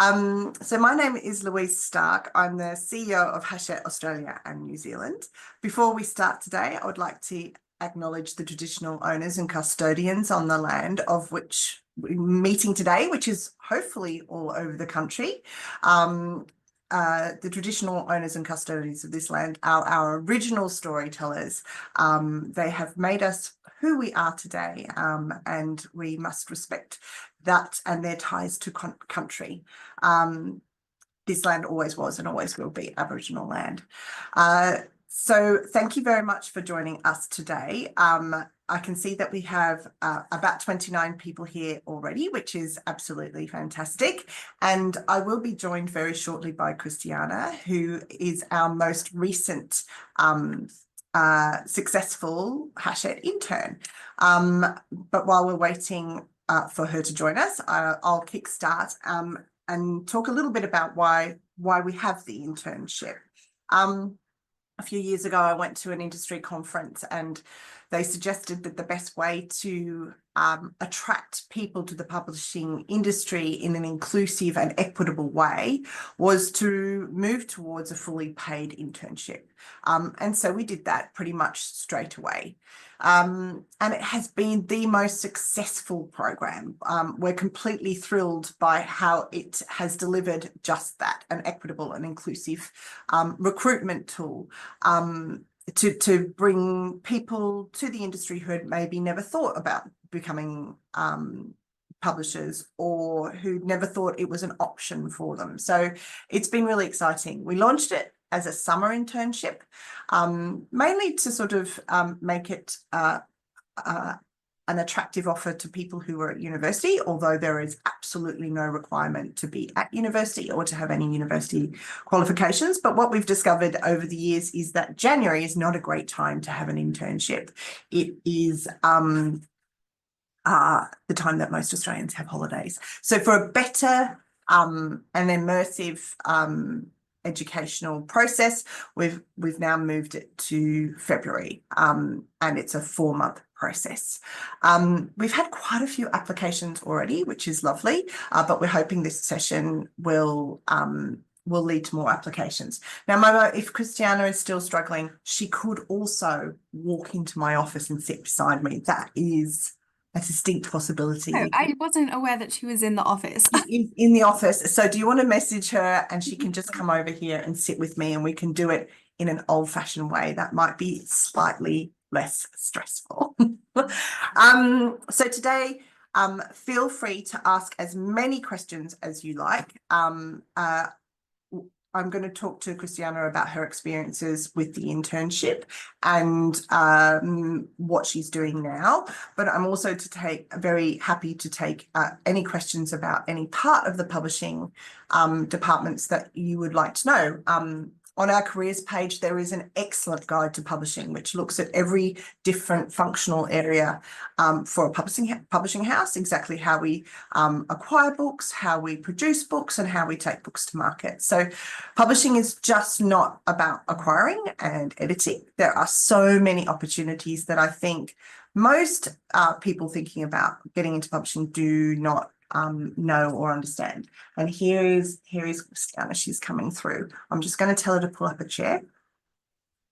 So my name is Louise Stark. I'm the CEO of Hachette Australia and New Zealand. Before we start today, I would like to acknowledge the traditional owners and custodians on the land of which we're meeting today, which is hopefully all over the country. The traditional owners and custodians of this land are our original storytellers. They have made us who we are today, and we must respect that and their ties to country. This land always was and always will be Aboriginal land. So thank you very much for joining us today. I can see that we have about 29 people here already, which is absolutely fantastic. And I will be joined very shortly by Christiana, who is our most recent successful Hachette intern. But while we're waiting for her to join us, I'll kickstart and talk a little bit about why we have the internship. A few years ago, I went to an industry conference and they suggested that the best way to attract people to the publishing industry in an inclusive and equitable way was to move towards a fully paid internship. And so we did that pretty much straight away. And it has been the most successful program. We're completely thrilled by how it has delivered just that, an equitable and inclusive recruitment tool to bring people to the industry who had maybe never thought about becoming publishers or who never thought it was an option for them. So it's been really exciting. We launched it as a summer internship, mainly to sort of make it an attractive offer to people who are at university, although there is absolutely no requirement to be at university or to have any university qualifications. But what we've discovered over the years is that January is not a great time to have an internship. It is the time that most Australians have holidays. So for a better and immersive educational process, we've now moved it to February, and it's a 4-month process. We've had quite a few applications already, which is lovely, but we're hoping this session will lead to more applications. Now, Momo, if Christiana is still struggling, she could also walk into my office and sit beside me. That is a distinct possibility. Oh, I wasn't aware that she was in the office. in the office. So do you want to message her and she can just come over here and sit with me and we can do it in an old-fashioned way that might be slightly less stressful. So today, feel free to ask as many questions as you like. I'm going to talk to Christiana about her experiences with the internship and what she's doing now. But I'm also very happy to take any questions about any part of the publishing departments that you would like to know. On our careers page, there is an excellent guide to publishing, which looks at every different functional area for a publishing house, exactly how we acquire books, how we produce books, and how we take books to market. So publishing is just not about acquiring and editing. There are so many opportunities that I think most people thinking about getting into publishing do not know or understand. And here is Christiana. She's coming through. I'm just going to tell her to pull up a chair.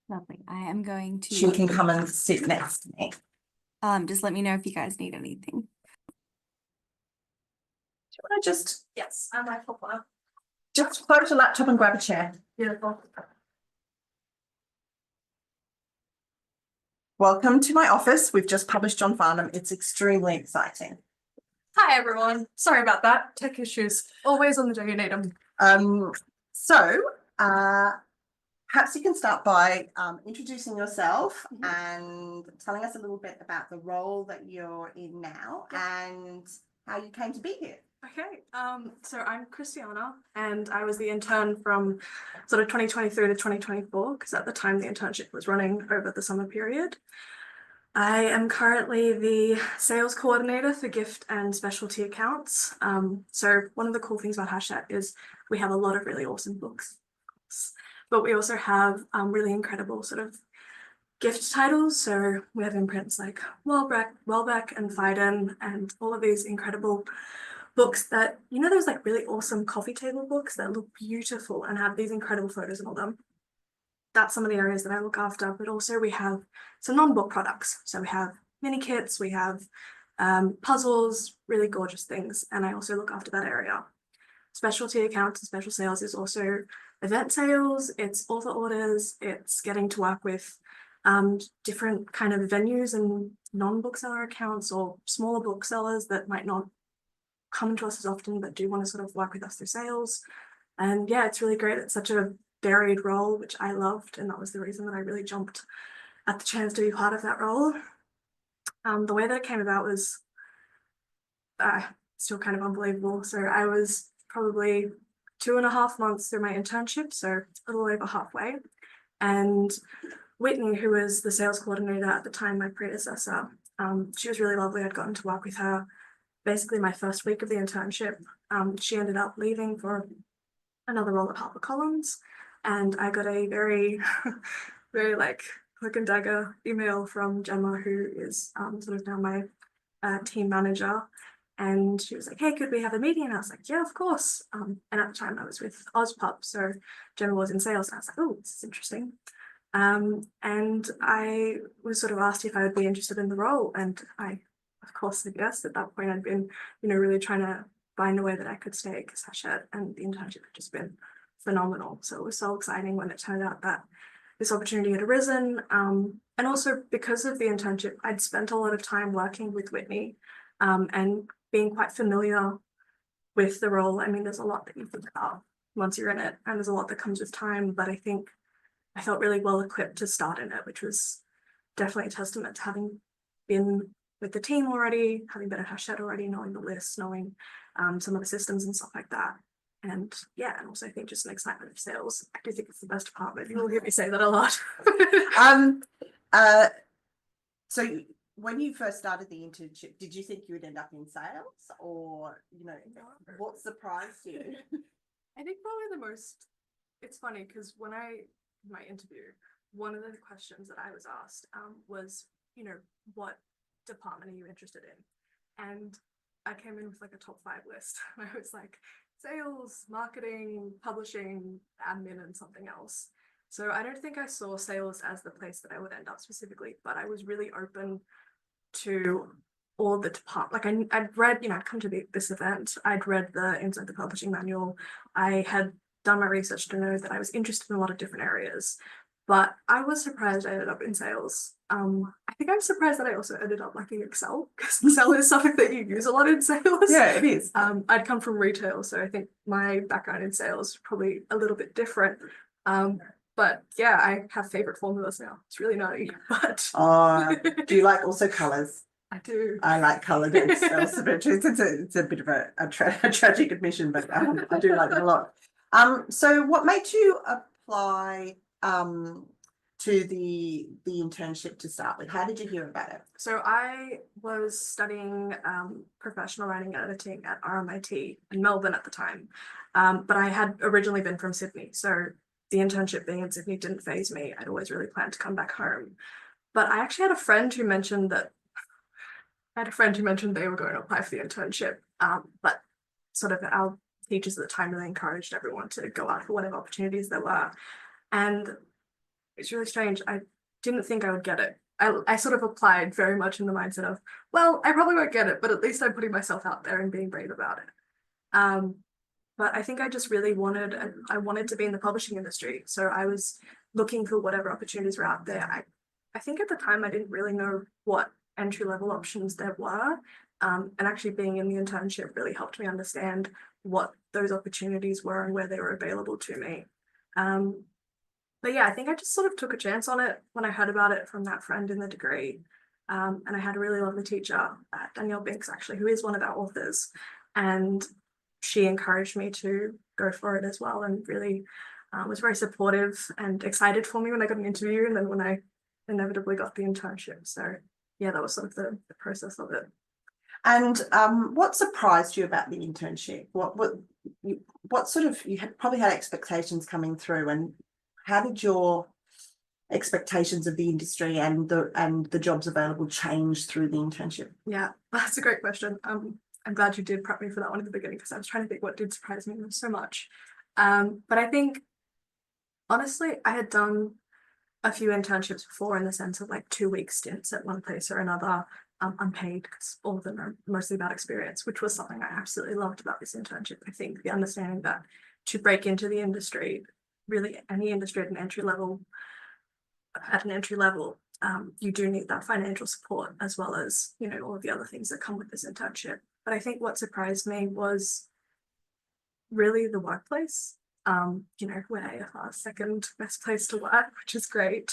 Lovely. I am going to. She can come and sit next to me. Just let me know if you guys need anything. Do you want to just? Yes, I might pop up. Just close your laptop and grab a chair. Beautiful. Welcome to my office. We've just published John Farnham. It's extremely exciting. Hi everyone. Sorry about that. Tech issues. Always on the day you need them. So perhaps you can start by introducing yourself and telling us a little bit about the role that you're in now and how you came to be here. Okay. So I'm Christiana and I was the intern from sort of 2023 to 2024 because at the time the internship was running over the summer period. I am currently the sales coordinator for gift and specialty accounts. So one of the cool things about Hachette is we have a lot of really awesome books, but we also have really incredible sort of gift titles. So we have imprints like Welbeck and Phaidon and all of these incredible books that, you know, those like really awesome coffee table books that look beautiful and have these incredible photos in all them. That's some of the areas that I look after, but also we have some non-book products. So we have mini kits, we have puzzles, really gorgeous things. And I also look after that area. Specialty accounts and special sales is also event sales, it's author orders, it's getting to work with different kind of venues and non-bookseller accounts or smaller booksellers that might not come to us as often but do want to sort of work with us through sales. And yeah, it's really great. It's such a varied role, which I loved, and that was the reason that I really jumped at the chance to be part of that role. The way that it came about was still kind of unbelievable. So I was probably 2.5 months through my internship, so a little over halfway. And Whitney, who was the sales coordinator at the time, my predecessor, she was really lovely. I'd gotten to work with her basically my first week of the internship. She ended up leaving for another role at HarperCollins, and I got a very, very like cloak and dagger email from Gemma, who is sort of now my team manager. And she was like, hey, could we have a meeting? And I was like, yeah, of course. And at the time I was with Ozpub, so Gemma was in sales, and I was like, oh, this is interesting. And I was sort of asked if I would be interested in the role, and I, of course, said yes. At that point, I'd been, you know, really trying to find a way that I could stay at Hachette, and the internship had just been phenomenal. So it was so exciting when it turned out that this opportunity had arisen. And also because of the internship, I'd spent a lot of time working with Whitney, and being quite familiar with the role. I mean, there's a lot that you think about once you're in it, and there's a lot that comes with time, but I think I felt really well equipped to start in it, which was definitely a testament to having been with the team already, having been at Hachette already, knowing the list, knowing some of the systems and stuff like that. And yeah, and also I think just an excitement of sales. I do think it's the best department. You'll hear me say that a lot. So when you first started the internship, did you think you would end up in sales, or, you know, what surprised you? I think probably the most, it's funny because when my interview, one of the questions that I was asked was, you know, what department are you interested in? And I came in with like a top 5 list. And I was like, sales, marketing, publishing, admin, and something else. So I don't think I saw sales as the place that I would end up specifically, but I was really open to all the department. Like I'd read, you know, I'd come to this event, I'd read the Inside the Publishing Manual, I had done my research to know that I was interested in a lot of different areas, but I was surprised I ended up in sales. I think I'm surprised that I also ended up liking Excel, because Excel is something that you use a lot in sales. Yeah, it is. I'd come from retail, so I think my background in sales is probably a little bit different. But yeah, I have favorite formulas now. It's really naughty, but Do you like also colours? I do. I like coloured Excel spreadsheets. It's a bit of a tragic admission, but I do like them a lot. So what made you apply to the internship to start with? How did you hear about it? So I was studying professional writing and editing at RMIT in Melbourne at the time, but I had originally been from Sydney, so the internship being in Sydney didn't faze me. I'd always really planned to come back home. But I actually had a friend who mentioned they were going to apply for the internship, but sort of our teachers at the time really encouraged everyone to go out for whatever opportunities there were. And it's really strange. I didn't think I would get it. I sort of applied very much in the mindset of, well, I probably won't get it, but at least I'm putting myself out there and being brave about it. But I think I just really wanted to be in the publishing industry. So I was looking for whatever opportunities were out there. I think at the time I didn't really know what entry-level options there were. And actually being in the internship really helped me understand what those opportunities were and where they were available to me. But yeah, I think I just sort of took a chance on it when I heard about it from that friend in the degree. And I had a really lovely teacher, Danielle Binks, actually, who is one of our authors. And she encouraged me to go for it as well, and really was very supportive and excited for me when I got an interview, and then when I inevitably got the internship. So yeah, that was sort of the process of it. And what surprised you about the internship? What sort of, you had probably had expectations coming through, and how did your expectations of the industry and the jobs available change through the internship? Yeah, that's a great question. I'm glad you did prep me for that one at the beginning, because I was trying to think what did surprise me so much. But I think, honestly, I had done a few internships before, in the sense of like 2-week stints at one place or another, unpaid, because all of them are mostly about experience, which was something I absolutely loved about this internship. I think the understanding that to break into the industry, really any industry at an entry level, you do need that financial support, as well as, you know, all of the other things that come with this internship. But I think what surprised me was really the workplace. You know, we're AFR's second best place to work, which is great.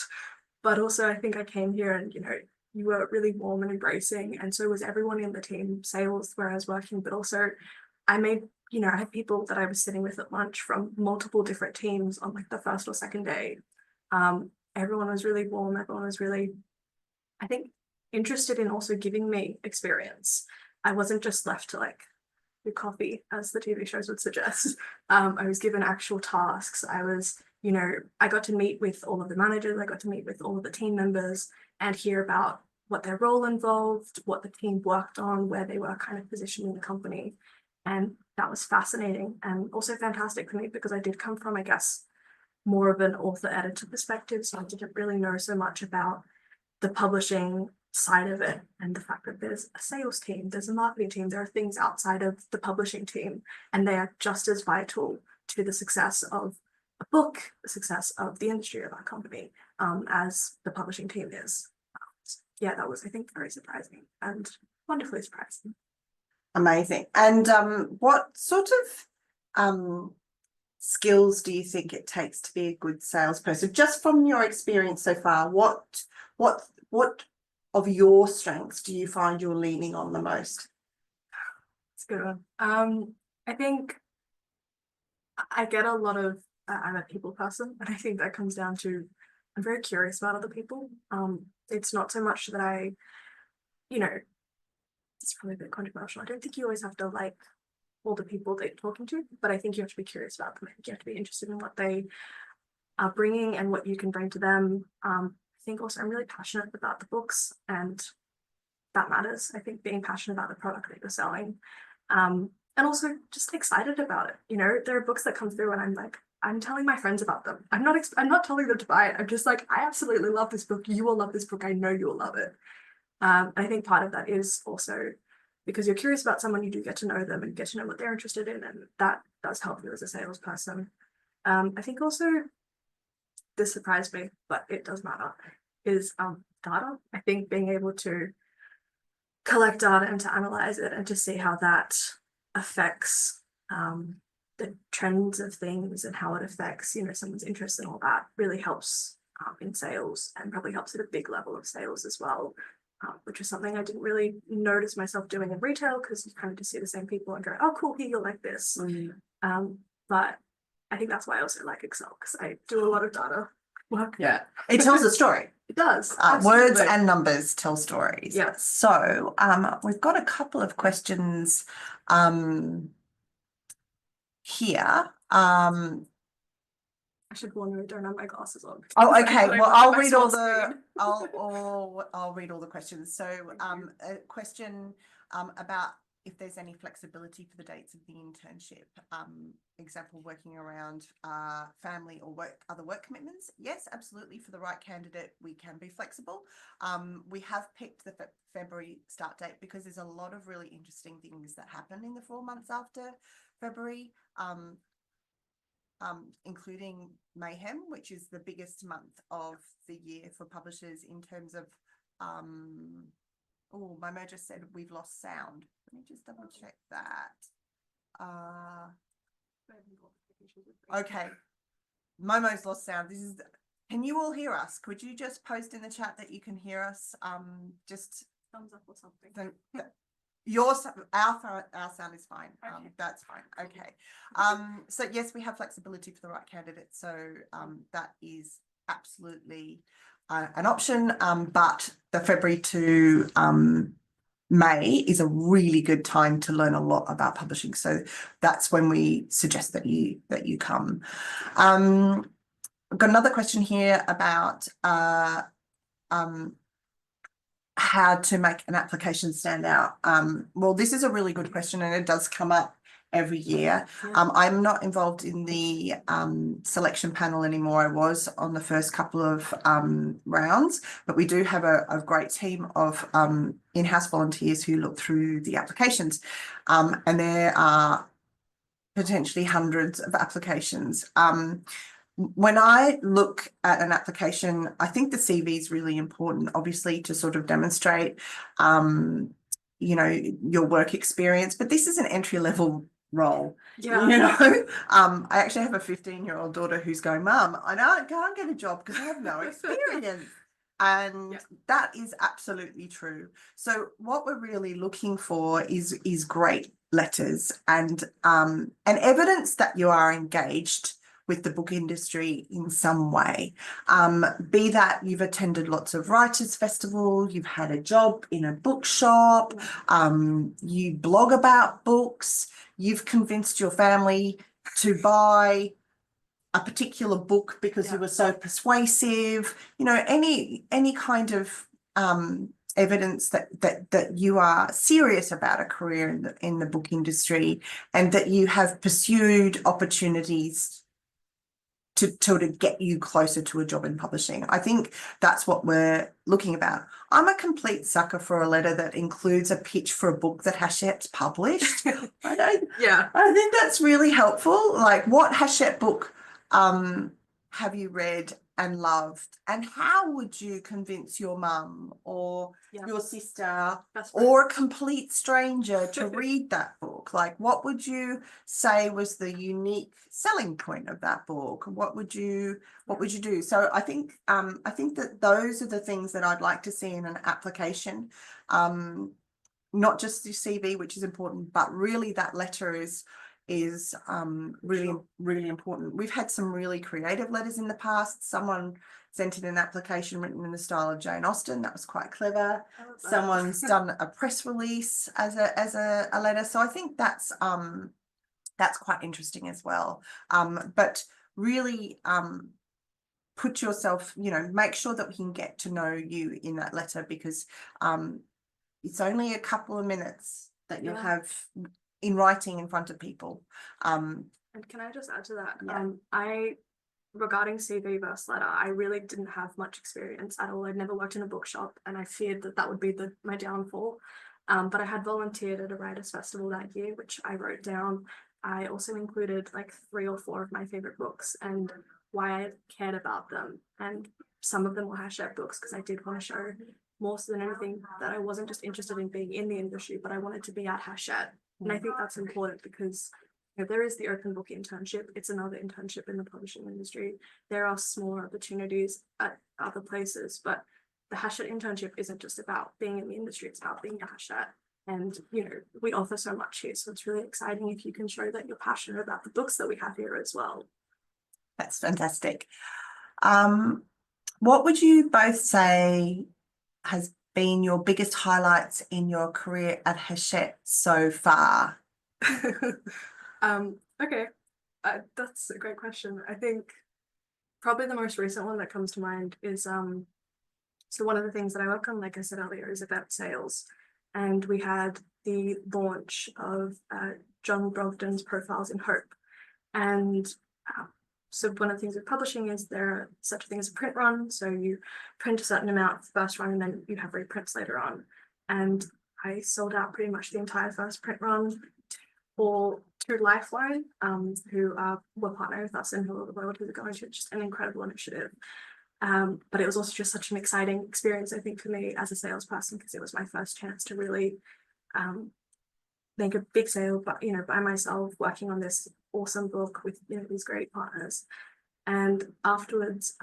But also I think I came here and, you know, you were really warm and embracing, and so was everyone in the team, sales where I was working, but also I had people that I was sitting with at lunch from multiple different teams on like the first or second day. Everyone was really warm, everyone was really, I think, interested in also giving me experience. I wasn't just left to like do coffee, as the TV shows would suggest. I was given actual tasks. I got to meet with all of the managers, I got to meet with all of the team members and hear about what their role involved, what the team worked on, where they were kind of positioned in the company. And that was fascinating and also fantastic for me, because I did come from, I guess, more of an author-editor perspective. So I didn't really know so much about the publishing side of it, and the fact that there's a sales team, there's a marketing team, there are things outside of the publishing team, and they are just as vital to the success of a book, the success of the industry of our company, as the publishing team is. Yeah, that was, I think, very surprising and wonderfully surprising. Amazing. And what sort of skills do you think it takes to be a good salesperson? Just from your experience so far, what of your strengths do you find you're leaning on the most? It's a good one. I think I get a lot of, I'm a people person, and I think that comes down to, I'm very curious about other people. It's not so much that I, you know, it's probably a bit controversial. I don't think you always have to like all the people that you're talking to, but I think you have to be curious about them. You have to be interested in what they are bringing and what you can bring to them. I think also I'm really passionate about the books, and that matters. I think being passionate about the product that you're selling, and also just excited about it. You know, there are books that come through and I'm like, I'm telling my friends about them. I'm not telling them to buy it. I'm just like, I absolutely love this book. You will love this book. I know you will love it. I think part of that is also because you're curious about someone, you do get to know them and get to know what they're interested in, and that does help you as a salesperson. I think also, this surprised me, but it does matter, is data. I think being able to collect data and to analyze it and to see how that affects the trends of things and how it affects, you know, someone's interest and all that really helps in sales, and probably helps at a big level of sales as well. Which is something I didn't really notice myself doing in retail, because you kind of just see the same people and go, oh, cool, here, you'll like this. But I think that's why I also like Excel, because I do a lot of data work. Yeah, it tells a story. It does. Words and numbers tell stories. Yeah. So we've got a couple of questions here. I should warn you, I don't have my glasses on. Oh, okay. Well, I'll read all the. the. I'll read all the questions. So, a question about if there's any flexibility for the dates of the internship. Example, working around family or other work commitments. Yes, absolutely. For the right candidate, we can be flexible. We have picked the February start date because there's a lot of really interesting things that happen in the 4 months after February. Including Mayhem, which is the biggest month of the year for publishers in terms of oh, my merger said we've lost sound. Let me just double check that. Okay, Momo's lost sound. Can you all hear us? Could you just post in the chat that you can hear us? Just thumbs up or something. Our sound is fine. Okay. That's fine. Okay. So yes, we have flexibility for the right candidate. So that is absolutely an option. But the February to May is a really good time to learn a lot about publishing. So that's when we suggest that you come. I've got another question here about how to make an application stand out. Well, this is a really good question, and it does come up every year. Yeah. I'm not involved in the selection panel anymore. I was on the first couple of rounds, but we do have a great team of in-house volunteers who look through the applications, and there are potentially hundreds of applications. When I look at an application, I think the CV is really important, obviously, to sort of demonstrate, you know, your work experience, but this is an entry-level role. Yeah. You know, I actually have a 15-year-old daughter who's going, Mum, I can't get a job because I have no experience. And Yeah. that is absolutely true. So what we're really looking for is great letters and evidence that you are engaged with the book industry in some way. Be that you've attended lots of writers' festival, you've had a job in a bookshop, you blog about books, you've convinced your family to buy a particular book because you were so persuasive, you know, any kind of evidence that you are serious about a career in the book industry, and that you have pursued opportunities to get you closer to a job in publishing. I think that's what we're looking about. I'm a complete sucker for a letter that includes a pitch for a book that Hachette's published. I think that's really helpful. Like, what Hachette book have you read and loved, and how would you convince your mum or your sister or a complete stranger to read that book? Like, what would you say was the unique selling point of that book? What would you do? So I think that those are the things that I'd like to see in an application. Not just the CV, which is important, but really that letter is really important. We've had some really creative letters in the past. Someone sent in an application written in the style of Jane Austen. That was quite clever. Someone's done a press release as a letter. So I think that's quite interesting as well. But really put yourself, you know, make sure that we can get to know you in that letter, because it's only a couple of minutes that you'll have in writing in front of people. And can I just add to that? Regarding CV versus letter, I really didn't have much experience at all. I'd never worked in a bookshop, and I feared that would be my downfall. But I had volunteered at a writers' festival that year, which I wrote down. I also included like 3 or 4 of my favorite books and why I cared about them. And some of them were Hachette books, because I did want to show, more so than anything, that I wasn't just interested in being in the industry, but I wanted to be at Hachette. And I think that's important, because there is the open book internship. It's another internship in the publishing industry. There are smaller opportunities at other places, but the Hachette internship isn't just about being in the industry, it's about being at Hachette. And, you know, we offer so much here. So it's really exciting if you can show that you're passionate about the books that we have here as well. That's fantastic. What would you both say has been your biggest highlights in your career at Hachette so far? Okay, that's a great question. I think probably the most recent one that comes to mind is so one of the things that I work on, like I said earlier, is about sales, and we had the launch of John Brogden's Profiles in Hope. And so one of the things with publishing is there are such a thing as a print run. So you print a certain amount for the first run, and then you have reprints later on. And I sold out pretty much the entire first print run to Lifeline, who were partnering with us and who are the royalties are going to. Just an incredible initiative. But it was also just such an exciting experience, I think, for me as a salesperson, because it was my first chance to really make a big sale, but by myself, working on this awesome book with these great partners. And afterwards,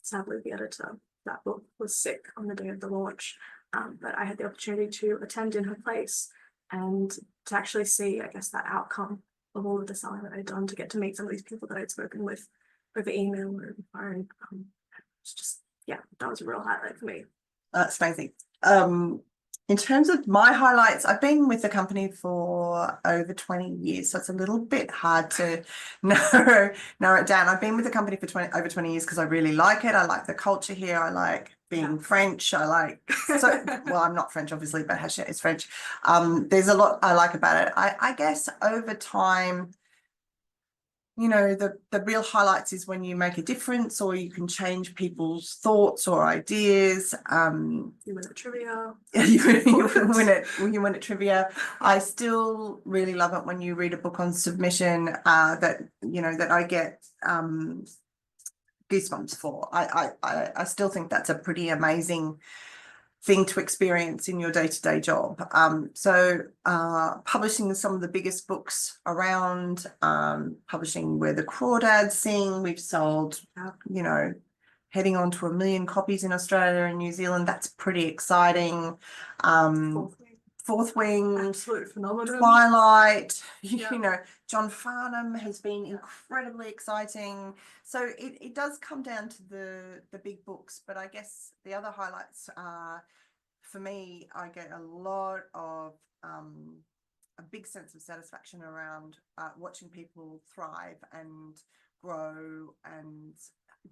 sadly, the editor of that book was sick on the day of the launch, but I had the opportunity to attend in her place and to actually see, I guess, that outcome of all of the selling that I'd done, to get to meet some of these people that I'd spoken with over email or over phone. It's just, that was a real highlight for me. That's amazing. In terms of my highlights, I've been with the company for over 20 years, so it's a little bit hard to narrow it down. I've been with the company for over 20 years because I really like it. I like the culture here. I like being French. I like, so, well, I'm not French, obviously, but Hachette is French. There's a lot I like about it. I guess over time, you know, the real highlights is when you make a difference or you can change people's thoughts or ideas. You win at trivia. you win at trivia. I still really love it when you read a book on submission that, you know, that I get goosebumps for. I still think that's a pretty amazing thing to experience in your day-to-day job. So publishing some of the biggest books around, publishing Where the Crawdads Sing, we've sold, you know, heading on to 1 million copies in Australia and New Zealand. That's pretty exciting. Fourth Wing, absolute phenomenon. Twilight, you know, John Farnham has been incredibly exciting. So it does come down to the big books, but I guess the other highlights are, for me, I get a lot of a big sense of satisfaction around watching people thrive and grow and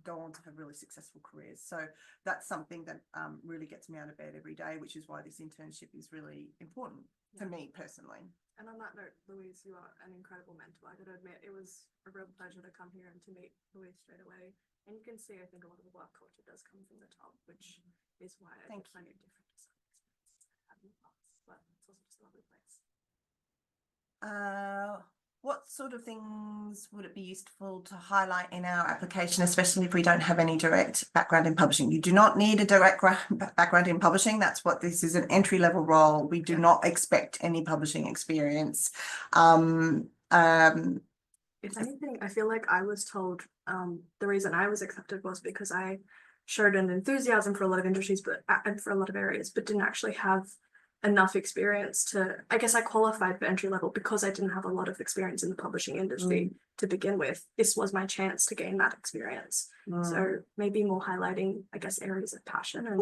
go on to have really successful careers. So that's something that really gets me out of bed every day, which is why this internship is really important to me personally. And on that note, Louise, you are an incredible mentor. I got to admit, it was a real pleasure to come here and to meet Louise straight away. And you can see, I think, a lot of the work culture does come from the top, which is why I get plenty of different experiences I've had in the past. But it's also just a lovely place. What sort of things would it be useful to highlight in our application, especially if we don't have any direct background in publishing? You do not need a direct background in publishing. That's what this is, an entry-level role. We do not expect any publishing experience. If anything, I feel like I was told the reason I was accepted was because I showed an enthusiasm for a lot of industries, but and for a lot of areas, but didn't actually have enough experience to, I guess I qualified for entry level because I didn't have a lot of experience in the publishing industry to begin with. This was my chance to gain that experience. So maybe more highlighting, I guess, areas of passion and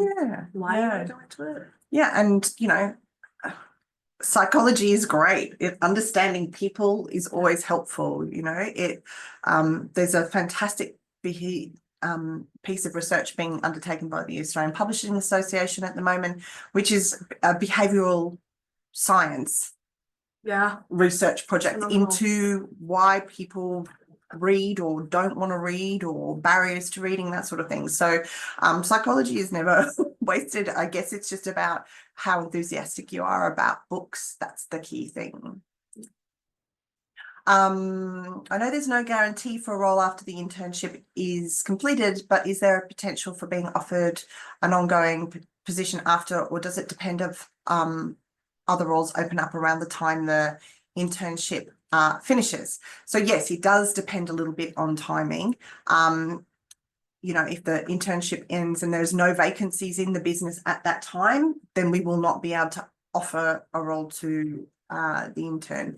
why you want to go into it. Yeah, and you know, psychology is great. Understanding people is always helpful. You know, there's a fantastic piece of research being undertaken by the Australian Publishing Association at the moment, which is a behavioural science research project into why people read or don't want to read or barriers to reading, that sort of thing. So psychology is never wasted. I guess it's just about how enthusiastic you are about books. That's the key thing. I know there's no guarantee for a role after the internship is completed, but is there a potential for being offered an ongoing position after, or does it depend of other roles open up around the time the internship finishes? So yes, it does depend a little bit on timing. You know, if the internship ends and there's no vacancies in the business at that time, then we will not be able to offer a role to the intern.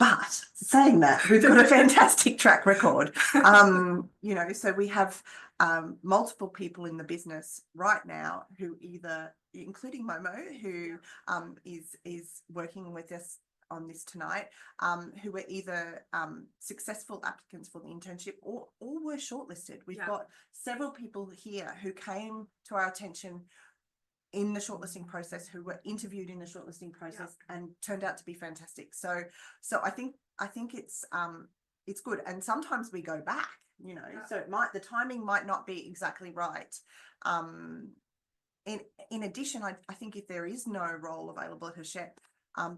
But saying that, we've got a fantastic track record. You know, so we have multiple people in the business right now who either, including Momo, who is working with us on this tonight, who were either successful applicants for the internship or were shortlisted. We've got several people here who came to our attention in the shortlisting process, who were interviewed in the shortlisting process and turned out to be fantastic. So I think it's good. And sometimes we go back, you know, so the timing might not be exactly right. In addition, I think if there is no role available at Hachette,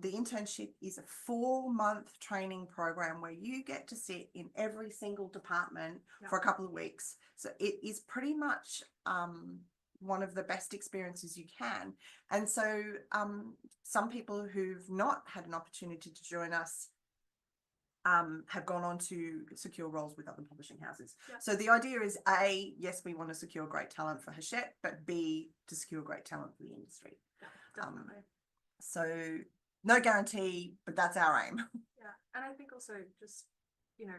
the internship is a 4-month training program where you get to sit in every single department for a couple of weeks. So it is pretty much one of the best experiences you can. And so some people who've not had an opportunity to join us have gone on to secure roles with other publishing houses. So the idea is A, yes, we want to secure great talent for Hachette, but B, to secure great talent for the industry. Definitely. So no guarantee, but that's our aim. And I think also just, you know,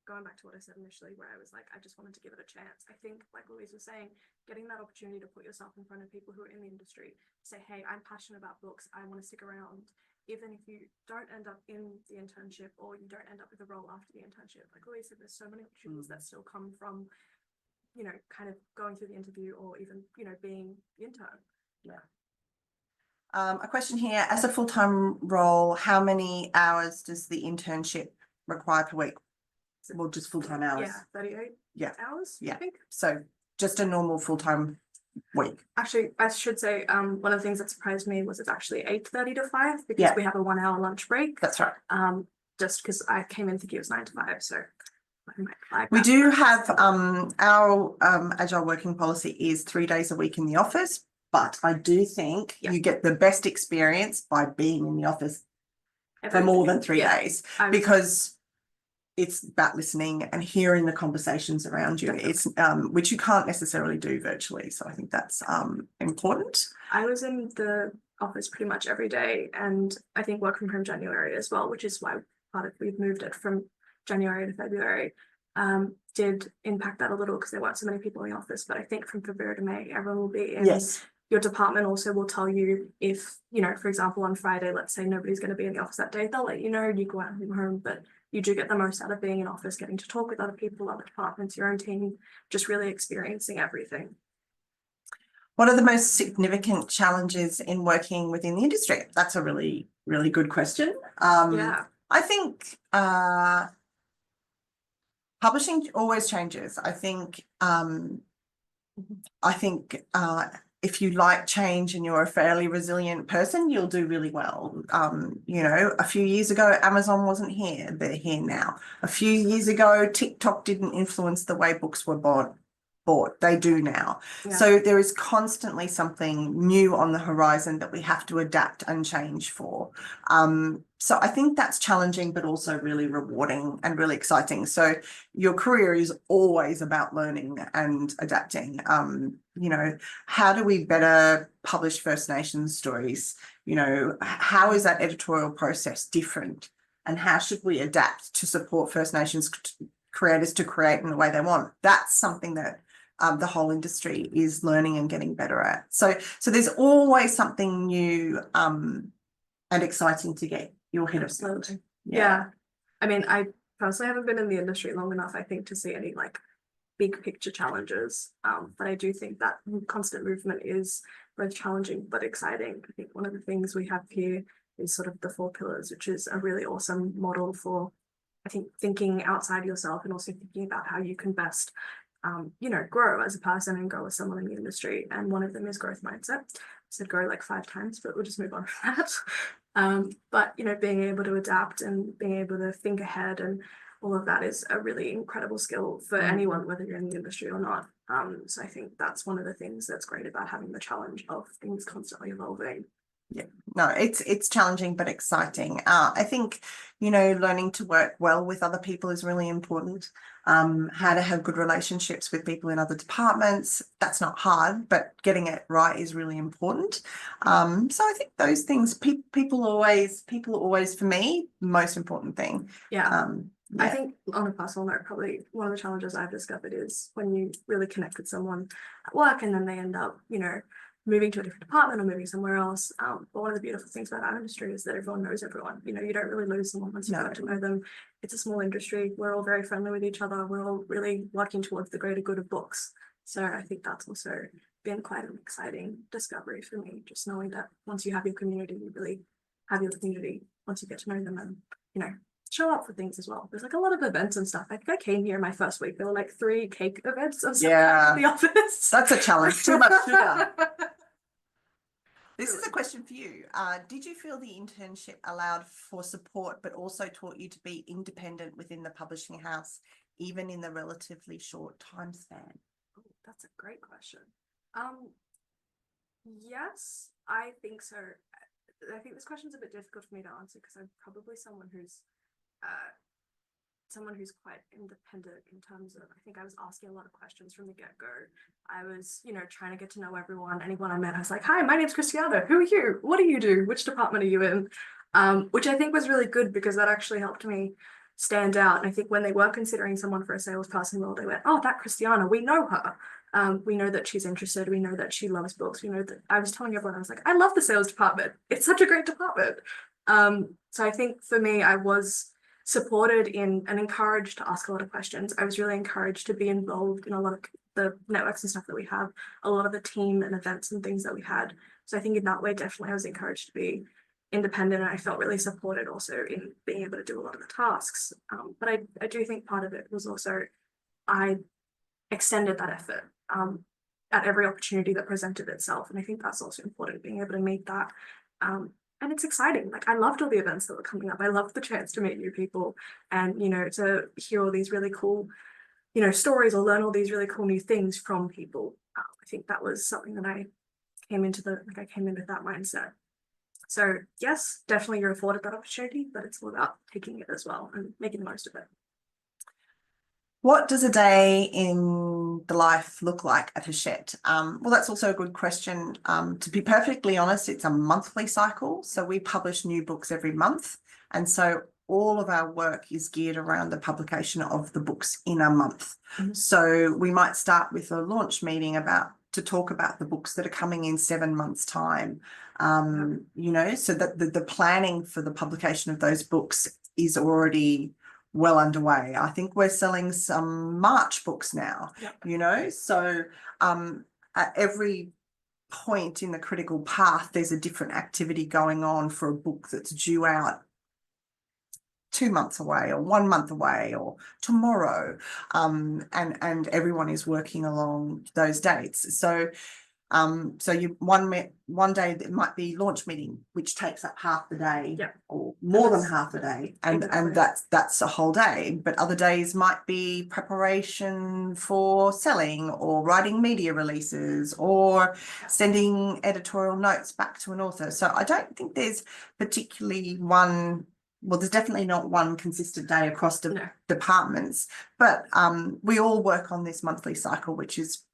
going back to what I said initially, where I was like, I just wanted to give it a chance. I think, like Louise was saying, getting that opportunity to put yourself in front of people who are in the industry, say, hey, I'm passionate about books, I want to stick around. Even if you don't end up in the internship or you don't end up with a role after the internship, like Louise said, there's so many opportunities that still come from you know, kind of going through the interview or even, you know, being the intern. A question here, as a full-time role, how many hours does the internship require per week? Well, just full-time hours. Yeah, 38 Yeah. hours, Yeah. I think. So just a normal full-time week. Actually, I should say, one of the things that surprised me was it's actually 8:30 to 5 because Yeah. we have a 1 hour lunch break. That's right. Just because I came in thinking it was 9 to 5, so I might flag We that. do have our agile working policy is 3 days a week in the office, but I do think Yeah. you get the best experience by being in the office for Every more day. than 3 Yeah. days, I would- because it's about listening and hearing the conversations around you. Definitely. It's which you can't necessarily do virtually. So I think that's important. I was in the office pretty much every day, and I think working from January as well, which is why we've moved it from January to February, did impact that a little because there weren't so many people in the office. But I think from February to May, everyone will be in. Yes. Your department also will tell you if, you know, for example, on Friday, let's say nobody's going to be in the office that day, they'll let you know, you go out from home, but you do get the most out of being in office, getting to talk with other people, other departments, your own team, just really experiencing everything. What are the most significant challenges in working within the industry? That's a really, really good question. Yeah. I think publishing always changes. I think if you like change and you're a fairly resilient person, you'll do really well. You know, a few years ago, Amazon wasn't here. They're here now. A few years ago, TikTok didn't influence the way books were bought. They do now. Yeah. So there is constantly something new on the horizon that we have to adapt and change for. So I think that's challenging, but also really rewarding and really exciting. So your career is always about learning and adapting. You know, how do we better publish First Nations stories? You know, how is that editorial process different? And how should we adapt to support First Nations creators to create in the way they want? That's something that the whole industry is learning and getting better at. So there's always something new and exciting to get your head around. Yeah. I mean, I personally haven't been in the industry long enough, I think, to see any like big picture challenges. But I do think that constant movement is both challenging but exciting. I think one of the things we have here is sort of the 4 pillars, which is a really awesome model for, I think, thinking outside yourself and also thinking about how you can best you know, grow as a person and grow as someone in the industry. And one of them is growth mindset. I said grow like 5 times, but we'll just move on from that. But, you know, being able to adapt and being able to think ahead and all of that is a really incredible skill for anyone, whether you're in the industry or not. So I think that's one of the things that's great about having the challenge of things constantly evolving. Yeah, no, it's challenging but exciting. I think, you know, learning to work well with other people is really important. How to have good relationships with people in other departments, that's not hard, but getting it right is really important. So I think those things, people always for me, the most important thing. Yeah. Yeah. I think on a personal note, probably one of the challenges I've discovered is when you really connect with someone at work and then they end up, you know, moving to a different department or moving somewhere else. But one of the beautiful things about our industry is that everyone knows everyone. You know, you don't really lose someone once you get to know them. It's a small industry. We're all very friendly with each other. We're all really working towards the greater good of books. So I think that's also been quite an exciting discovery for me, just knowing that once you have your community, you really have your community once you get to know them and, you know, show up for things as well. There's like a lot of events and stuff. I think I came here my first week. There were like 3 cake events and stuff in the office. That's a challenge. Too much sugar. This is a question for you. Did you feel the internship allowed for support, but also taught you to be independent within the publishing house, even in the relatively short time span? Oh, that's a great question. Yes, I think so. I think this question's a bit difficult for me to answer because I'm probably someone who's quite independent in terms of, I think I was asking a lot of questions from the get-go. I was, you know, trying to get to know everyone. Anyone I met, I was like, hi, my name's Christiana. Who are you? What do you do? Which department are you in? Which I think was really good because that actually helped me stand out. And I think when they were considering someone for a salesperson role, they went, oh, that Christiana, we know her. We know that she's interested. We know that she loves books. We know that I was telling everyone, I was like, I love the sales department. It's such a great department. So I think for me, I was supported in and encouraged to ask a lot of questions. I was really encouraged to be involved in a lot of the networks and stuff that we have, a lot of the team and events and things that we had. So I think in that way, definitely I was encouraged to be independent, and I felt really supported also in being able to do a lot of the tasks. But I do think part of it was also I extended that effort at every opportunity that presented itself. And I think that's also important, being able to meet that. And it's exciting. Like, I loved all the events that were coming up. I loved the chance to meet new people and, you know, to hear all these really cool, you know, stories or learn all these really cool new things from people. I think that was something that I came into I came in with that mindset. So yes, definitely you're afforded that opportunity, but it's all about taking it as well and making the most of it. What does a day in the life look like at Hachette? Well, that's also a good question. To be perfectly honest, it's a monthly cycle. So we publish new books every month. And so all of our work is geared around the publication of the books in a month. Mm-hmm. So we might start with a launch meeting to talk about the books that are coming in 7 months' time. You know, so that the planning for the publication of those books is already well underway. I think we're selling some March books now, you know, so at every point in the critical path, there's a different activity going on for a book that's due out 2 months away or 1 month away or tomorrow. And everyone is working along those dates. So you one day it might be launch meeting, which takes up half the day, or more than half the day, and that's a whole day. But other days might be preparation for selling or writing media releases or sending editorial notes back to an author. So I don't think there's particularly one. Well, there's definitely not one consistent day across the departments, but we all work on this monthly cycle, which is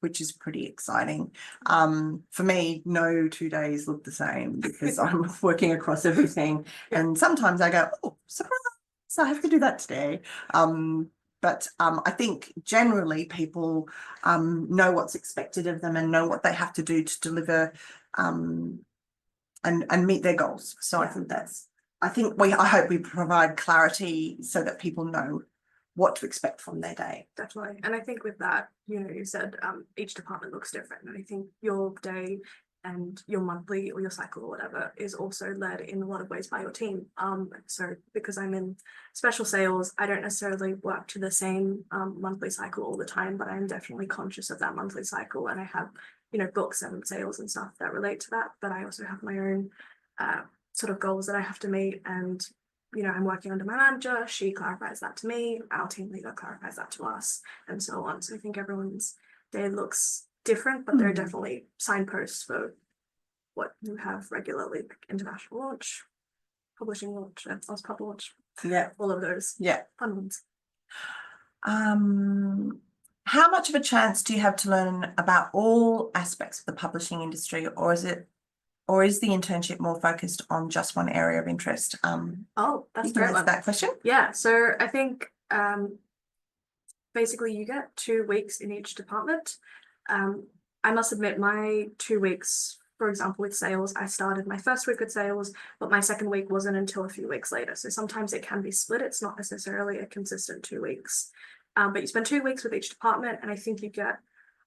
pretty exciting. For me, no 2 days look the same because I'm working across everything, and sometimes I go, oh, surprise, I have to do that today. But I think generally people know what's expected of them and know what they have to do to deliver and meet their goals. So I think I hope we provide clarity so that people know what to expect from their day. Definitely. And I think with that, you know, you said each department looks different. And I think your day and your monthly or your cycle or whatever is also led in a lot of ways by your team. So because I'm in special sales, I don't necessarily work to the same monthly cycle all the time, but I'm definitely conscious of that monthly cycle. And I have, you know, books and sales and stuff that relate to that. But I also have my own sort of goals that I have to meet, and you know, I'm working under my manager, she clarifies that to me, our team leader clarifies that to us, and so on. So I think everyone's day looks different, but there are definitely signposts for what you have regularly, like international launch, publishing launch, and pub launch, all of those fun ones. How much of a chance do you have to learn about all aspects of the publishing industry, or is the internship more focused on just one area of interest? Oh, that's you can answer that question. Yeah, so I think basically you get 2 weeks in each department. I must admit, my 2 weeks, for example, with sales, I started my first week with sales, but my second week wasn't until a few weeks later. So sometimes it can be split. It's not necessarily a consistent 2 weeks. But you spend 2 weeks with each department, and I think you get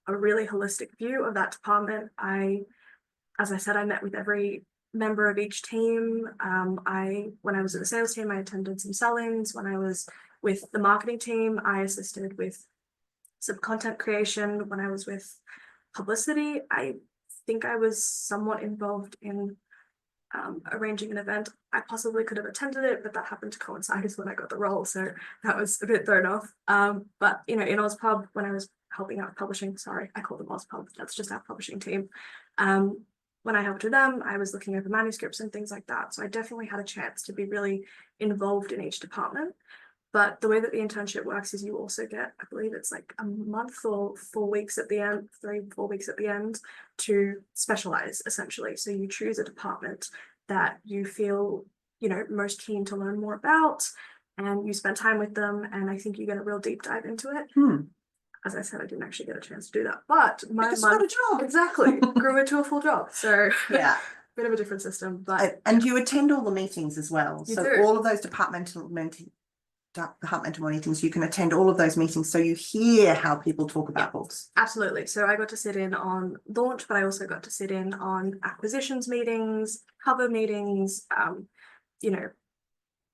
a really holistic view of that department. As I said, I met with every member of each team. When I was at the sales team, I attended some sell-ins. When I was with the marketing team, I assisted with some content creation. When I was with publicity, I think I was somewhat involved in arranging an event. I possibly could have attended it, but that happened to coincide with when I got the role, so that was a bit thrown off. But you know, in Ozpub, when I was helping out with publishing, sorry, I call them Ozpub, that's just our publishing team. When I helped with them, I was looking over manuscripts and things like that. So I definitely had a chance to be really involved in each department. But the way that the internship works is you also get, I believe it's like a month or 4 weeks at the end, 3-4 weeks at the end to specialize essentially. So you choose a department that you feel, you know, most keen to learn more about, and you spend time with them. And I think you get a real deep dive into it. As I said, I didn't actually get a chance to do that, but my got a job. Exactly grew into a full job. So bit of a different system, but and you attend all the meetings as well. So all of those departmental departmental meetings, you can attend all of those meetings, so you hear how people talk about books. Absolutely. So I got to sit in on launch, but I also got to sit in on acquisitions meetings, cover meetings, you know,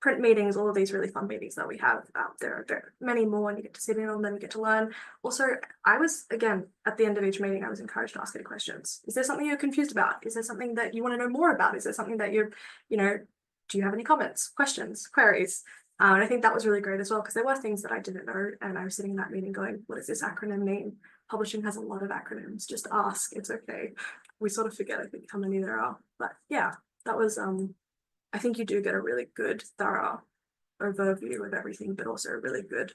print meetings, all of these really fun meetings that we have. There are many more, and you get to sit in on them, you get to learn. Also, I was, again, at the end of each meeting, I was encouraged to ask any questions. Is there something you're confused about? Is there something that you want to know more about? Is there something that you're, do you have any comments, questions, queries? And I think that was really great as well, because there were things that I didn't know, and I was sitting in that meeting going, what does this acronym mean? Publishing has a lot of acronyms. Just ask, it's okay. We sort of forget, I think, how many there are. But yeah, that was I think you do get a really good, thorough overview of everything, but also a really good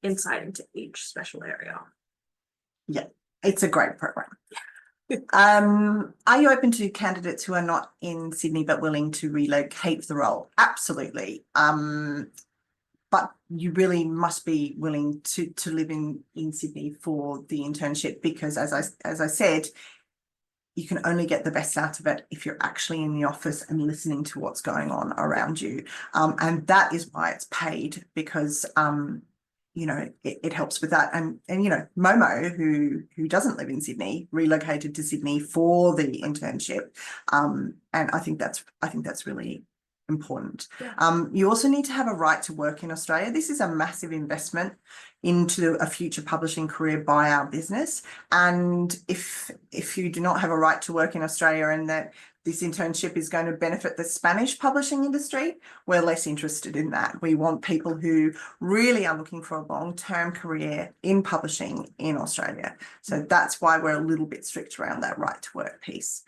insight into each special area. Yeah, it's a great program. Are you open to candidates who are not in Sydney but willing to relocate for the role? Absolutely. But you really must be willing to live in Sydney for the internship, because as I said, you can only get the best out of it if you're actually in the office and listening to what's going on around you. And that is why it's paid, because it helps with that. And Momo, who doesn't live in Sydney, relocated to Sydney for the internship. And I think that's really important. Yeah. You also need to have a right to work in Australia. This is a massive investment into a future publishing career by our business. And if you do not have a right to work in Australia, and that this internship is going to benefit the Spanish publishing industry, we're less interested in that. We want people who really are looking for a long-term career in publishing in Australia. So that's why we're a little bit strict around that right to work piece.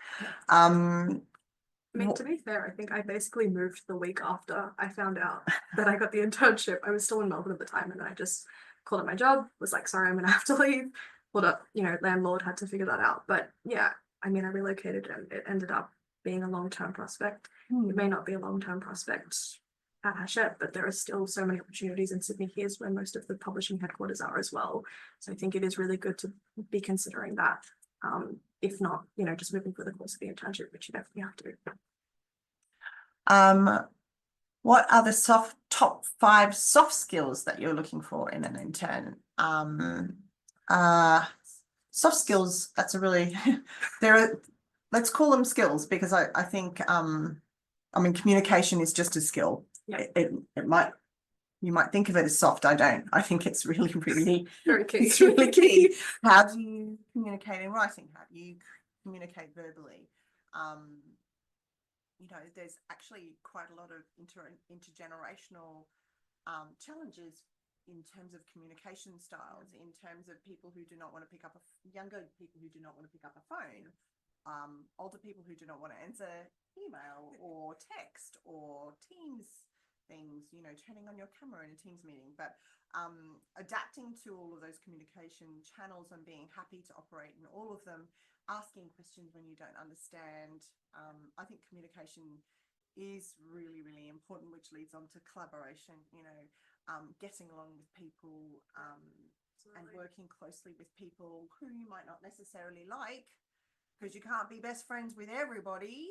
I mean, to be fair, I think I basically moved the week after I found out that I got the internship. I was still in Melbourne at the time, and I just called up my job, was like, sorry, I'm gonna have to leave. Called up, landlord, had to figure that out. But yeah, I mean, I relocated, and it ended up being a long-term prospect. It may not be a long-term prospect at Hachette, but there are still so many opportunities in Sydney. Here's where most of the publishing headquarters are as well. So I think it is really good to be considering that. If not, just moving for the course of the internship, which you definitely have to. What are the top 5 soft skills that you're looking for in an intern? Soft skills, that's a really, let's call them skills, because I think, communication is just a skill. Yeah. You might think of it as soft. I don't. I think it's really, really very key. It's really key. How do you communicate in writing? How do you communicate verbally? There's actually quite a lot of intergenerational challenges in terms of communication styles, in terms of people who do not want to pick up younger people who do not want to pick up a phone, older people who do not want to answer email or text or Teams things, turning on your camera in a Teams meeting, but adapting to all of those communication channels and being happy to operate in all of them, asking questions when you don't understand. I think communication is really, really important, which leads on to collaboration, getting along with people and working closely with people who you might not necessarily like, because you can't be best friends with everybody,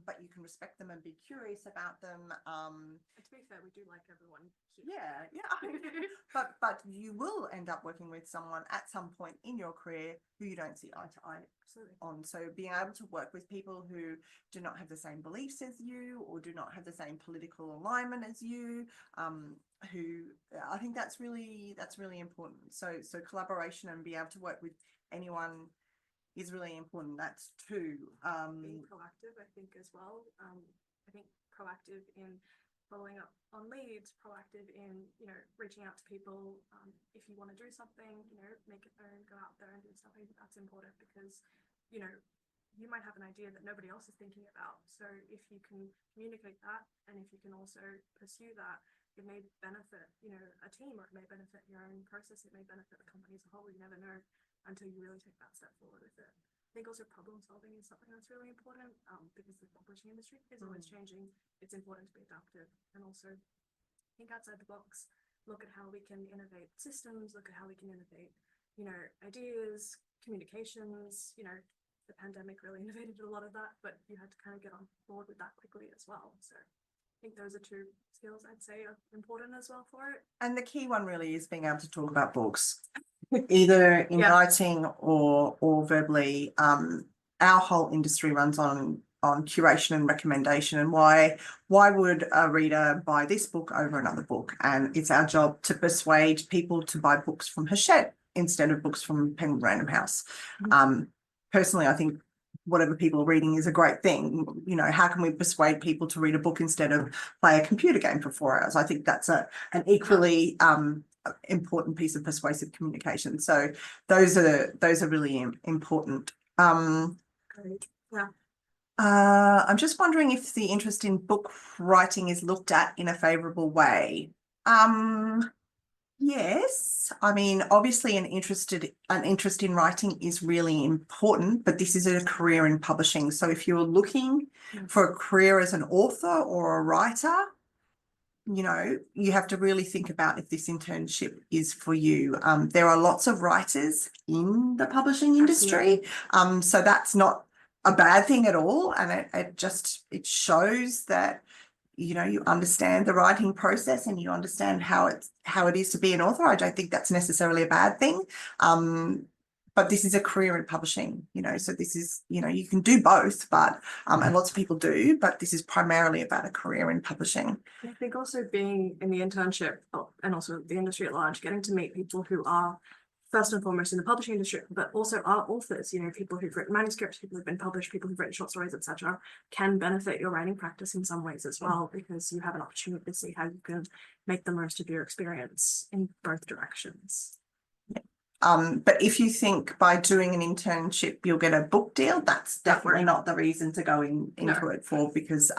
but you can respect them and be curious about them. To be fair, we do like everyone here. Yeah. But you will end up working with someone at some point in your career who you don't see eye to eye on. So being able to work with people who do not have the same beliefs as you, or do not have the same political alignment as you, who I think that's really important. So collaboration and be able to work with anyone is really important. That's two. Being proactive, I think, as well. I think proactive in following up on leads, proactive in, reaching out to people. If you want to do something, make it known, go out there and do stuff. I think that's important, because, you might have an idea that nobody else is thinking about. So if you can communicate that, and if you can also pursue that, it may benefit, a team, or it may benefit your own process. It may benefit the company as a whole. You never know until you really take that step forward with it. I think also problem solving is something that's really important, because the publishing industry is always changing. It's important to be adaptive, and also think outside the box. Look at how we can innovate systems, look at how we can innovate, ideas, communications. The pandemic really innovated a lot of that, but you had to kind of get on board with that quickly as well. So think those are two skills I'd say are important as well for it. And the key one really is being able to talk about books, either in writing or verbally. Our whole industry runs on curation and recommendation, and why would a reader buy this book over another book? And it's our job to persuade people to buy books from Hachette instead of books from Penguin Random House. Personally, I think whatever people are reading is a great thing. You know, how can we persuade people to read a book instead of play a computer game for 4 hours? I think that's an equally important piece of persuasive communication. So those are really important. Great. Yeah. I'm just wondering if the interest in book writing is looked at in a favourable way. Yes, I mean, obviously an interest in writing is really important, but this is a career in publishing. So if you're looking for a career as an author or a writer, you know, you have to really think about if this internship is for you. There are lots of writers in the publishing industry, so that's not a bad thing at all, and it shows that, you know, you understand the writing process and you understand how it is to be an author. I don't think that's necessarily a bad thing. But this is a career in publishing, you know, so this is, you know, you can do both, but and lots of people do, but this is primarily about a career in publishing. I think also being in the internship and also the industry at large, getting to meet people who are first and foremost in the publishing industry, but also are authors, you know, people who've written manuscripts, people who've been published, people who've written short stories, etc., can benefit your writing practice in some ways as well, because you have an opportunity to see how you can make the most of your experience in both directions. But if you think by doing an internship you'll get a book deal, that's definitely not the reason to go into it for, because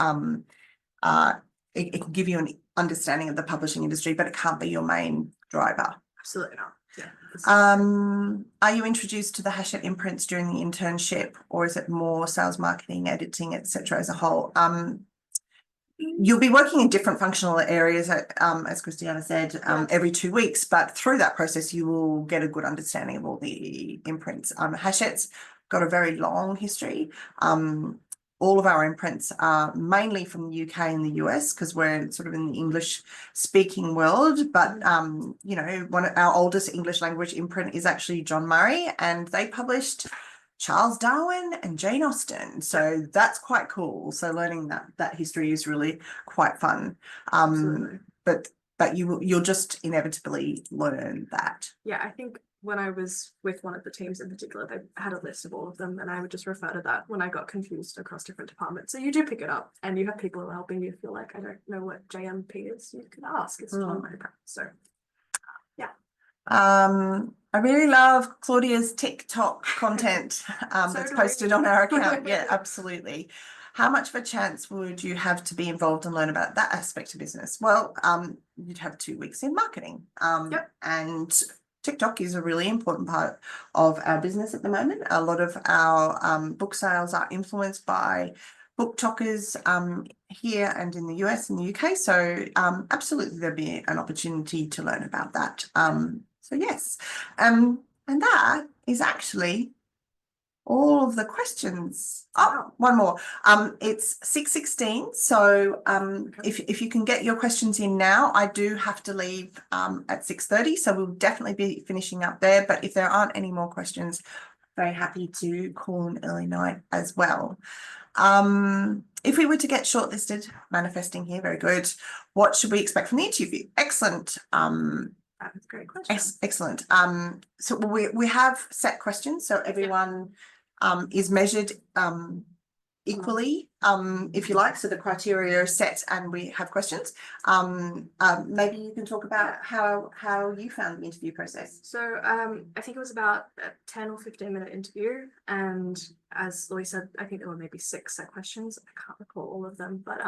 it can give you an understanding of the publishing industry, but it can't be your main driver. Absolutely not. Yeah. Are you introduced to the Hachette imprints during the internship, or is it more sales, marketing, editing, etc. as a whole? You'll be working in different functional areas, as Christiana said, every 2 weeks, but through that process, you will get a good understanding of all the imprints. Hachette's got a very long history. All of our imprints are mainly from the UK and the US, because we're sort of in the English speaking world. But, you know, one of our oldest English language imprint is actually John Murray, and they published Charles Darwin and Jane Austen. So that's quite cool. So learning that history is really quite fun. But you'll just inevitably learn that. Yeah, I think when I was with one of the teams in particular, they had a list of all of them, and I would just refer to that when I got confused across different departments. So you do pick it up, and you have people who are helping you feel like, I don't know what JMP is. You can ask. It's John Murray practice. So yeah. I really love Claudia's TikTok content that's posted on our account. Yeah, absolutely. How much of a chance would you have to be involved and learn about that aspect of business? Well, you'd have 2 weeks in marketing. And TikTok is a really important part of our business at the moment. A lot of our book sales are influenced by BookTokers here and in the US and the UK. So absolutely there'll be an opportunity to learn about that. So yes, and that is actually all of the questions. Oh, one more. It's 6:16. So if you can get your questions in now, I do have to leave at 6:30. So we'll definitely be finishing up there. But if there aren't any more questions, very happy to call an early night as well. If we were to get shortlisted, manifesting here, very good. What should we expect from the interview? Excellent. That's a great question. Excellent. So we have set questions, so everyone is measured equally, if you like. So the criteria are set, and we have questions. Maybe you can talk about how you found the interview process. So I think it was about a 10 or 15-minute interview, and as Louise said, I think there were maybe 6 set questions. I can't recall all of them, but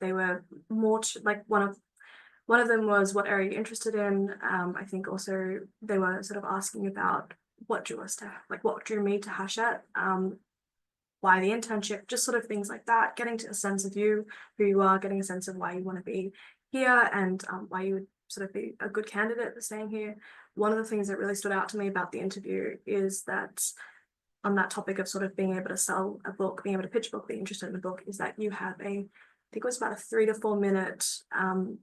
they were more like one of them was, what area are you interested in? I think also they were sort of asking about what drew me to Hachette, why the internship, just sort of things like that, getting to a sense of you, who you are, getting a sense of why you want to be here, and why you would sort of be a good candidate for staying here. One of the things that really stood out to me about the interview is that on that topic of sort of being able to sell a book, being able to pitch a book, being interested in the book, is that you have a think it was about a 3 to 4 minute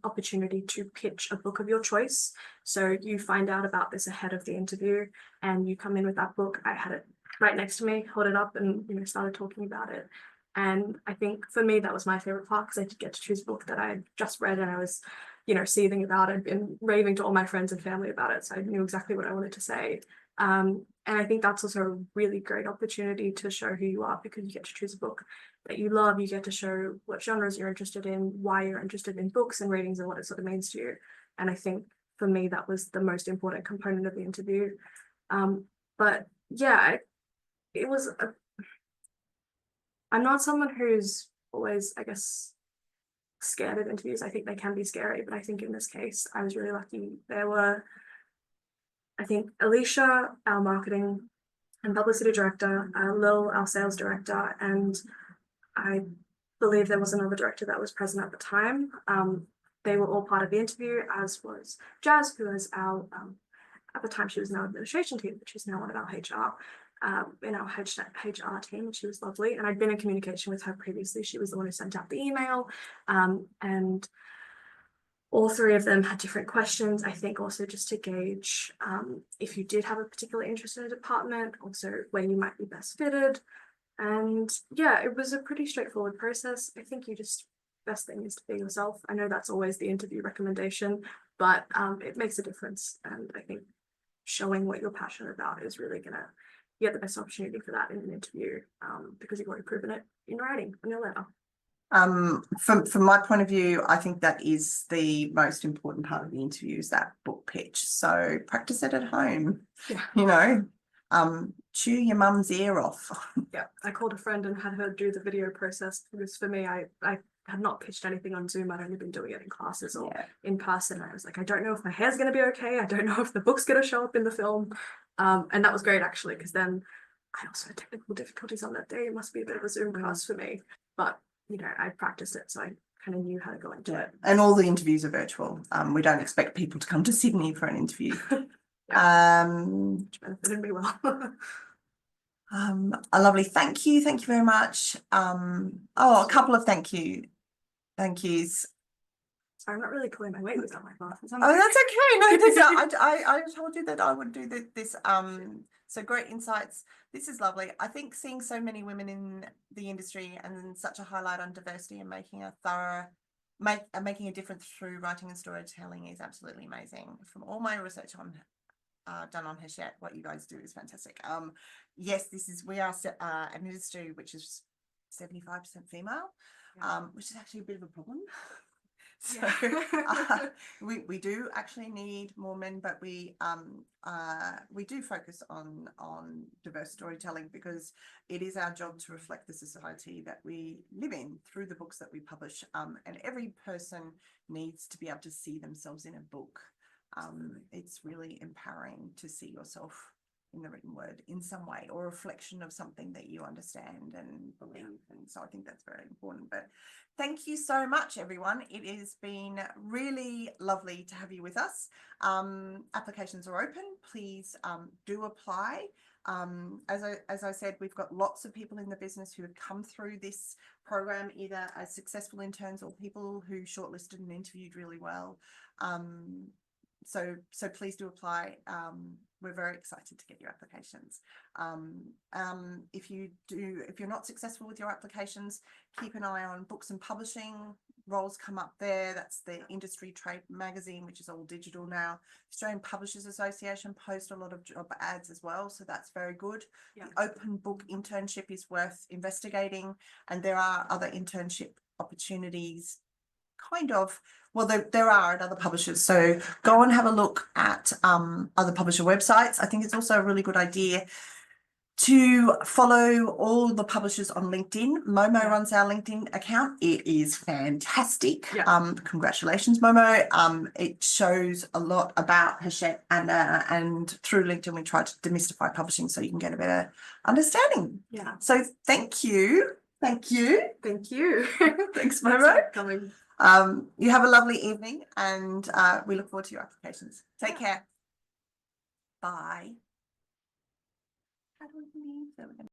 opportunity to pitch a book of your choice. So you find out about this ahead of the interview and you come in with that book. I had it right next to me, hold it up and, you know, started talking about it. And I think for me, that was my favorite part because I did get to choose a book that I had just read and I was, you know, seething about it. I'd been raving to all my friends and family about it. So I knew exactly what I wanted to say. And I think that's also a really great opportunity to show who you are because you get to choose a book that you love. You get to show what genres you're interested in, why you're interested in books and readings and what it sort of means to you. And I think for me, that was the most important component of the interview. But yeah, it was, I'm not someone who's always, I guess, scared of interviews. I think they can be scary, but I think in this case, I was really lucky. There were, I think, Alicia, our marketing and publicity director, Lil, our sales director, and I believe there was another director that was present at the time. They were all part of the interview, as was Jazz, who was our, at the time she was in our administration team, but she's now one of our HR, in our HR team. She was lovely. And I'd been in communication with her previously. She was the one who sent out the email. And all three of them had different questions, I think also just to gauge if you did have a particular interest in a department, also where you might be best fitted. And yeah, it was a pretty straightforward process. I think best thing is to be yourself. I know that's always the interview recommendation, but it makes a difference. And I think showing what you're passionate about is really gonna get the best opportunity for that in an interview because you've already proven it in writing on your letter. From my point of view, I think that is the most important part of the interview is that book pitch. So practice it at home. Yeah. You know, chew your mum's ear off. Yeah, I called a friend and had her do the video process because for me, I had not pitched anything on Zoom. I'd only been doing it in classes or in person. I was like, I don't know if my hair's going to be okay. I don't know if the book's going to show up in the film. And that was great actually, because then I also had technical difficulties on that day. It must be a bit of a Zoom class for me, but you know, I practiced it, so I kind of knew how to go into it. And all the interviews are virtual. We don't expect people to come to Sydney for an interview. Which benefited me well. A lovely thank you very much. A couple of thank yous. Sorry, I'm not really pulling my weight without my glasses. Oh, that's okay. No, I told you that I would do this. So great insights. This is lovely. I think seeing so many women in the industry and such a highlight on diversity and making a difference through writing and storytelling is absolutely amazing. From all my research on done on Hachette, what you guys do is fantastic. Yes, we are an industry which is 75% female, which is actually a bit of a problem. So we do actually need more men, but we do focus on diverse storytelling because it is our job to reflect the society that we live in through the books that we publish, and every person needs to be able to see themselves in a book. It's really empowering to see yourself in the written word in some way, or a reflection of something that you understand and believe. And so I think that's very important. But thank you so much, everyone. It has been really lovely to have you with us. Applications are open. Please do apply. As I said, we've got lots of people in the business who have come through this program, either as successful interns or people who shortlisted and interviewed really well. So please do apply. We're very excited to get your applications. If you're not successful with your applications, keep an eye on books and publishing. Roles come up there. That's the industry trade magazine, which is all digital now. Australian Publishers Association post a lot of job ads as well, so that's very good. The open book internship is worth investigating, and there are other internship opportunities there are at other publishers, so go and have a look at other publisher websites. I think it's also a really good idea to follow all the publishers on LinkedIn. Momo runs our LinkedIn account. It is fantastic. Congratulations, Momo. It shows a lot about Hachette, and through LinkedIn we try to demystify publishing so you can get a better understanding. So thank you. Thanks, Momo. Coming. You have a lovely evening, and we look forward to your applications. Take care. Bye. How do we leave?